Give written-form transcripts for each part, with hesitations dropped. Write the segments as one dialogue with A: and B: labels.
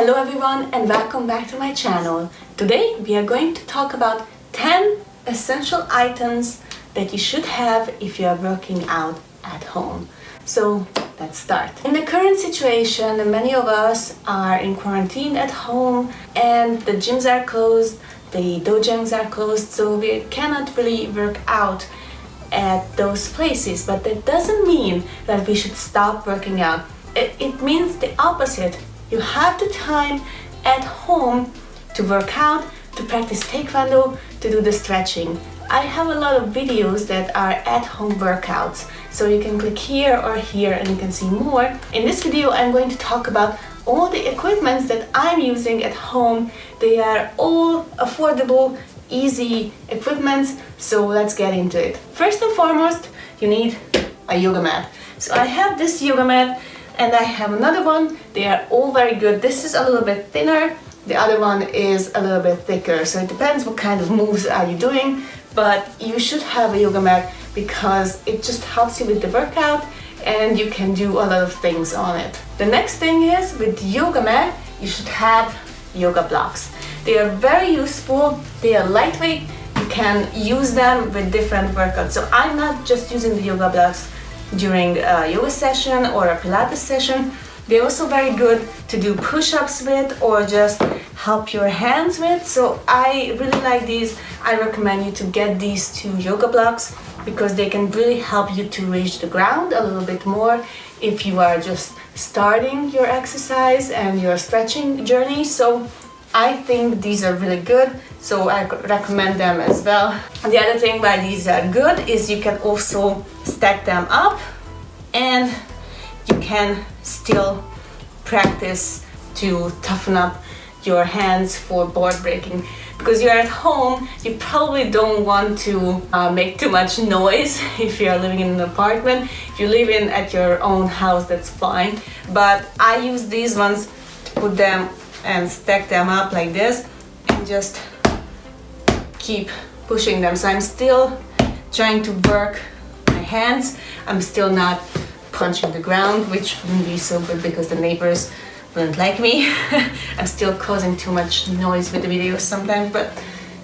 A: Hello everyone and welcome back to my channel. Today we are going to talk about 10 essential items that you should have if you are working out at home. So let's start. In the current situation, many of us are in quarantine at home and the gyms are closed, the dojos are closed, so we cannot really work out at those places. But that doesn't mean that we should stop working out. It means the opposite. You have the time at home to work out, to practice Taekwondo, to do the stretching. I have a lot of videos that are at-home workouts, so you can click here or here and you can see more. In this video, I'm going to talk about all the equipments that I'm using at home. They are all affordable, easy equipments, so let's get into it. First and foremost, you need a yoga mat. So I have this yoga mat and I have another one. They are all very good. This is a little bit thinner, the other one is a little bit thicker, so it depends what kind of moves are you doing, but you should have a yoga mat because it just helps you with the workout and you can do a lot of things on it. The next thing is, with the yoga mat, you should have yoga blocks. They are very useful, they are lightweight, you can use them with different workouts. So I'm not just using the yoga blocks during a yoga session or a Pilates session. They're also very good to do push-ups with or just help your hands with. So I really like these. I recommend you to get these two yoga blocks because they can really help you to reach the ground a little bit more if you are just starting your exercise and your stretching journey. So I think these are really good, so I recommend them as well. And the other thing why these are good is you can also stack them up and you can still practice to toughen up your hands for board breaking. Because you're at home, you probably don't want to make too much noise if you're living in an apartment. If you live at your own house, that's fine. But I use these ones to put them and stack them up like this and just keep pushing them. So I'm still trying to work my hands. I'm still not punching the ground, which wouldn't be so good because the neighbors wouldn't like me. I'm still causing too much noise with the videos sometimes, but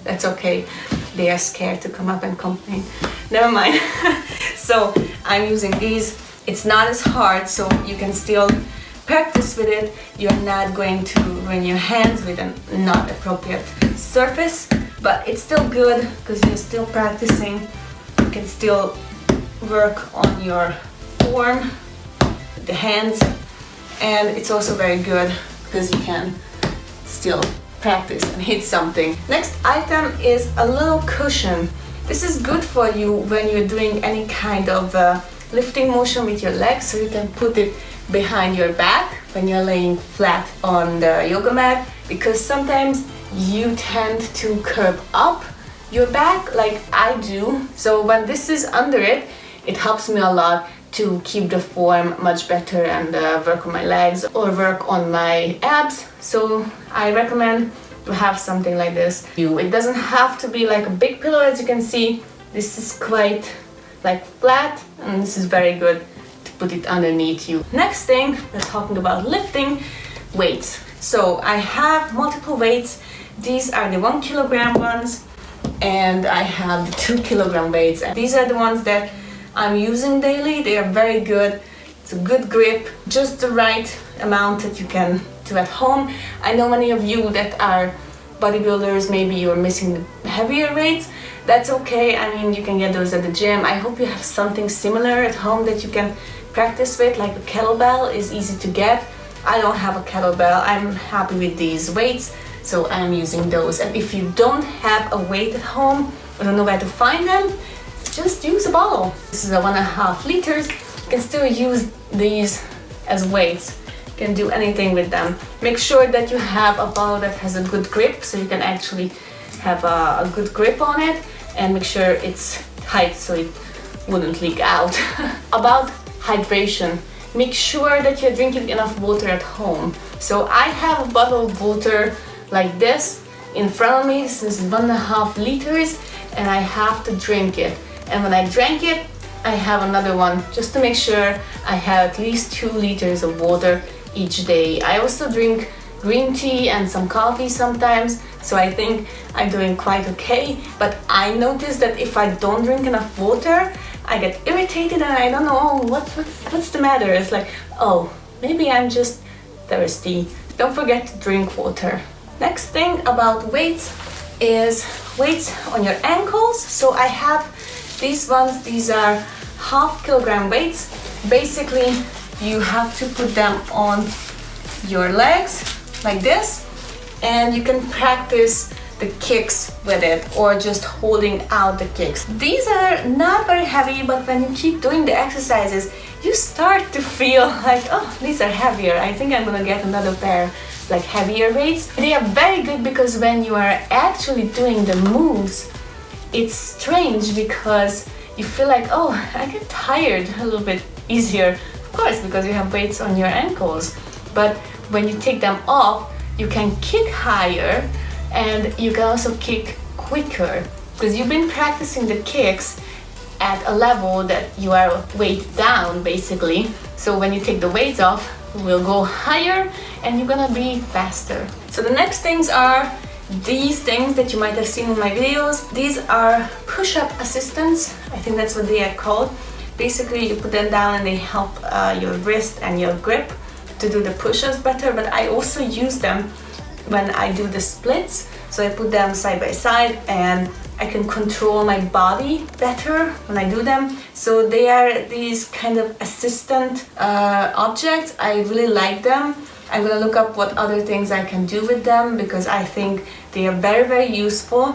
A: that's okay. They are scared to come up and complain. Never mind. So I'm using these. It's not as hard, so you can still practice with it. You're not going to ruin your hands with a not appropriate surface, but it's still good because you're still practicing. You can still work on your form, the hands, and it's also very good because you can still practice and hit something. Next item is a little cushion. This is good for you when you're doing any kind of lifting motion with your legs, so you can put it behind your back when you're laying flat on the yoga mat, because sometimes you tend to curve up your back like I do. So when this is under it, it helps me a lot to keep the form much better and work on my legs or work on my abs. So I recommend to have something like this. It doesn't have to be like a big pillow, as you can see. This is quite like flat and this is very good to put it underneath you. Next thing, we're talking about lifting weights. So I have multiple weights. These are the 1 kilogram ones and I have the 2 kilogram weights. And these are the ones that I'm using daily. They are very good. It's a good grip, just the right amount that you can do at home. I know many of you that are bodybuilders, maybe you're missing the heavier weights. That's okay. I mean, you can get those at the gym. I hope you have something similar at home that you can practice with, like a kettlebell is easy to get. I don't have a kettlebell. I'm happy with these weights, so I'm using those. And if you don't have a weight at home or don't know where to find them, just use a bottle. This is a 1.5 liters. You can still use these as weights. You can do anything with them. Make sure that you have a bottle that has a good grip, so you can actually have a good grip on it, and make sure it's tight so it wouldn't leak out. About hydration, make sure that you're drinking enough water at home. So I have a bottle of water like this in front of me. This is 1.5 liters and I have to drink it. And when I drank it, I have another one just to make sure I have at least 2 liters of water each day. I also drink green tea and some coffee sometimes, so I think I'm doing quite okay. But I noticed that if I don't drink enough water, I get irritated and I don't know what's the matter. It's like, oh, maybe I'm just thirsty. Don't forget to drink water. Next thing about weights is weights on your ankles. So I have these ones. These are 1/2 kilogram weights. Basically, you have to put them on your legs like this, and you can practice the kicks with it or just holding out the kicks. These are not very heavy, but when you keep doing the exercises, you start to feel like, oh, these are heavier. I think I'm gonna get another pair, like heavier weights. They are very good because when you are actually doing the moves, it's strange because you feel like, oh, I get tired a little bit easier. Of course, because you have weights on your ankles. But when you take them off, you can kick higher and you can also kick quicker because you've been practicing the kicks at a level that you are weight down basically. So when you take the weights off, you will go higher and you're gonna be faster. So the next things are these things that you might have seen in my videos. These are push-up assistants. I think that's what they are called. Basically, you put them down and they help your wrist and your grip to do the push-ups better, but I also use them when I do the splits. So I put them side by side and I can control my body better when I do them. So they are these kind of assistant objects. I really like them. I'm gonna look up what other things I can do with them because I think they are very, very useful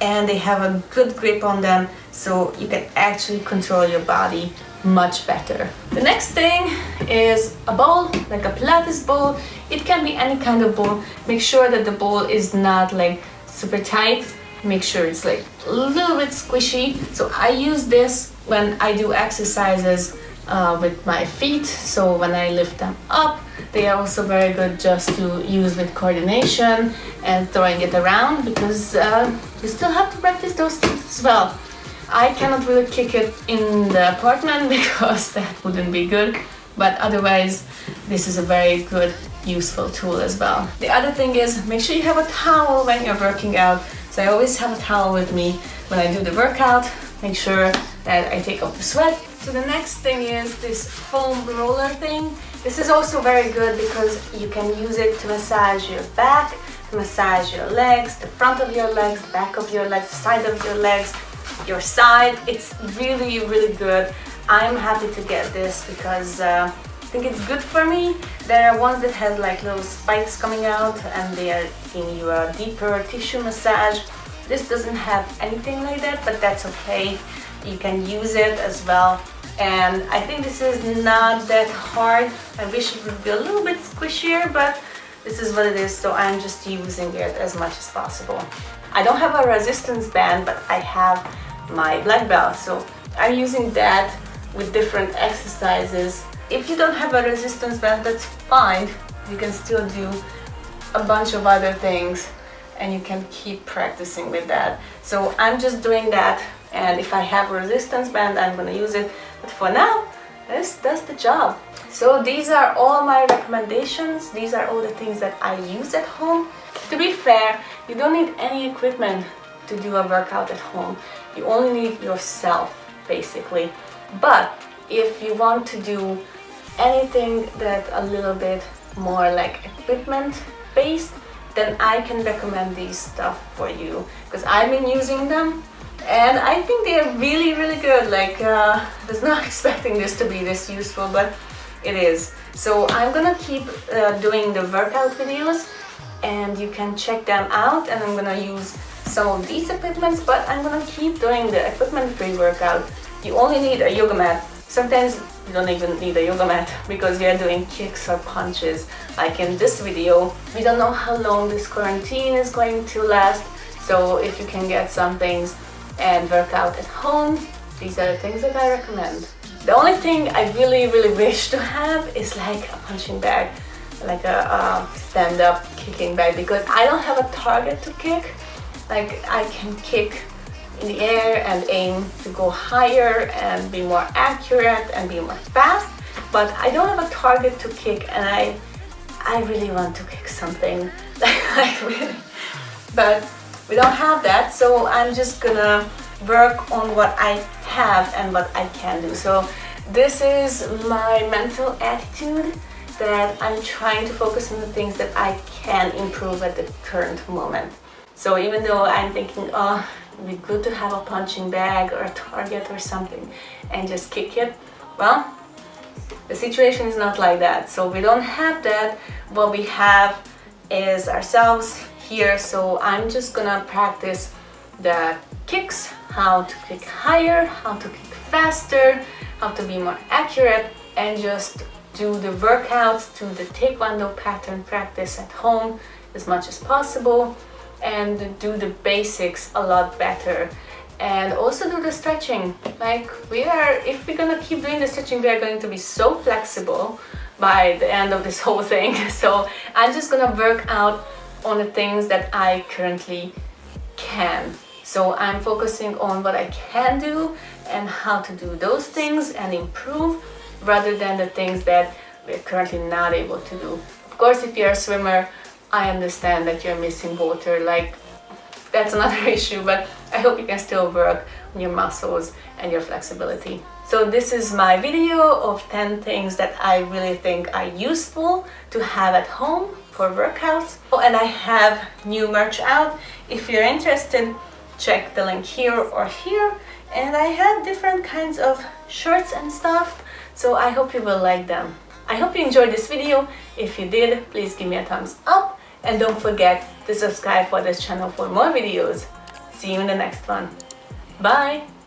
A: and they have a good grip on them, so you can actually control your body much better. The next thing is a ball, like a Pilates ball. It can be any kind of ball. Make sure that the ball is not like super tight. Make sure it's like a little bit squishy. So I use this when I do exercises with my feet. So when I lift them up, they are also very good just to use with coordination and throwing it around because you still have to practice those things as well. I cannot really kick it in the apartment because that wouldn't be good, but otherwise this is a very good useful tool as well. The other thing is make sure you have a towel when you're working out. So I always have a towel with me when I do the workout. Make sure that I take off the sweat. So the next thing is this foam roller thing. This is also very good because you can use it to massage your back, to massage your legs, the front of your legs, the back of your legs, the side of your legs, your side. It's really, really good. I'm happy to get this because I think it's good for me. There are ones that have like little spikes coming out and they are giving you a deeper tissue massage. This doesn't have anything like that, but that's okay. You can use it as well. And I think this is not that hard. I wish it would be a little bit squishier, but this is what it is, so I'm just using it as much as possible. I don't have a resistance band, but I have my black belt, so I'm using that with different exercises. If you don't have a resistance band, that's fine. You can still do a bunch of other things and you can keep practicing with that. So I'm just doing that, and if I have a resistance band, I'm gonna use it. But for now, this does the job. So these are all my recommendations. These are all the things that I use at home. To be fair, you don't need any equipment to do a workout at home. You only need yourself, basically. But if you want to do anything that a little bit more like equipment based, then I can recommend these stuff for you because I've been using them and I think they are really, really good. Like, I was not expecting this to be this useful, but it is. So I'm gonna keep doing the workout videos and you can check them out, and I'm gonna use some of these equipments, but I'm gonna keep doing the equipment-free workout. You only need a yoga mat. Sometimes you don't even need a yoga mat because you're doing kicks or punches. Like in this video, we don't know how long this quarantine is going to last, so if you can get some things and work out at home, these are the things that I recommend. The only thing I really, really wish to have is like a punching bag, like a stand-up kicking bag, because I don't have a target to kick. Like, I can kick in the air and aim to go higher and be more accurate and be more fast, but I don't have a target to kick, and I I really want to kick something, like really, but we don't have that, so I'm just gonna work on what I have and what I can do. So this is my mental attitude, that I'm trying to focus on the things that I can improve at the current moment. So even though I'm thinking, oh, it'd be good to have a punching bag or a target or something and just kick it, well, the situation is not like that. So we don't have that. What we have is ourselves here. So I'm just gonna practice the kicks, how to kick higher, how to kick faster, how to be more accurate, and just do the workouts to the Taekwondo pattern practice at home as much as possible, and do the basics a lot better, and also do the stretching. Like if we're gonna keep doing the stretching, we are going to be so flexible by the end of this whole thing. So I'm just gonna work out on the things that I currently can. So I'm focusing on what I can do and how to do those things and improve, rather than the things that we're currently not able to do. Of course, if you're a swimmer, I understand that you're missing water, like that's another issue, but I hope you can still work on your muscles and your flexibility. So this is my video of 10 things that I really think are useful to have at home for workouts. Oh, and I have new merch out. If you're interested, check the link here or here. And I have different kinds of shirts and stuff, so I hope you will like them. I hope you enjoyed this video. If you did, please give me a thumbs up, and don't forget to subscribe for this channel for more videos. See you in the next one. Bye!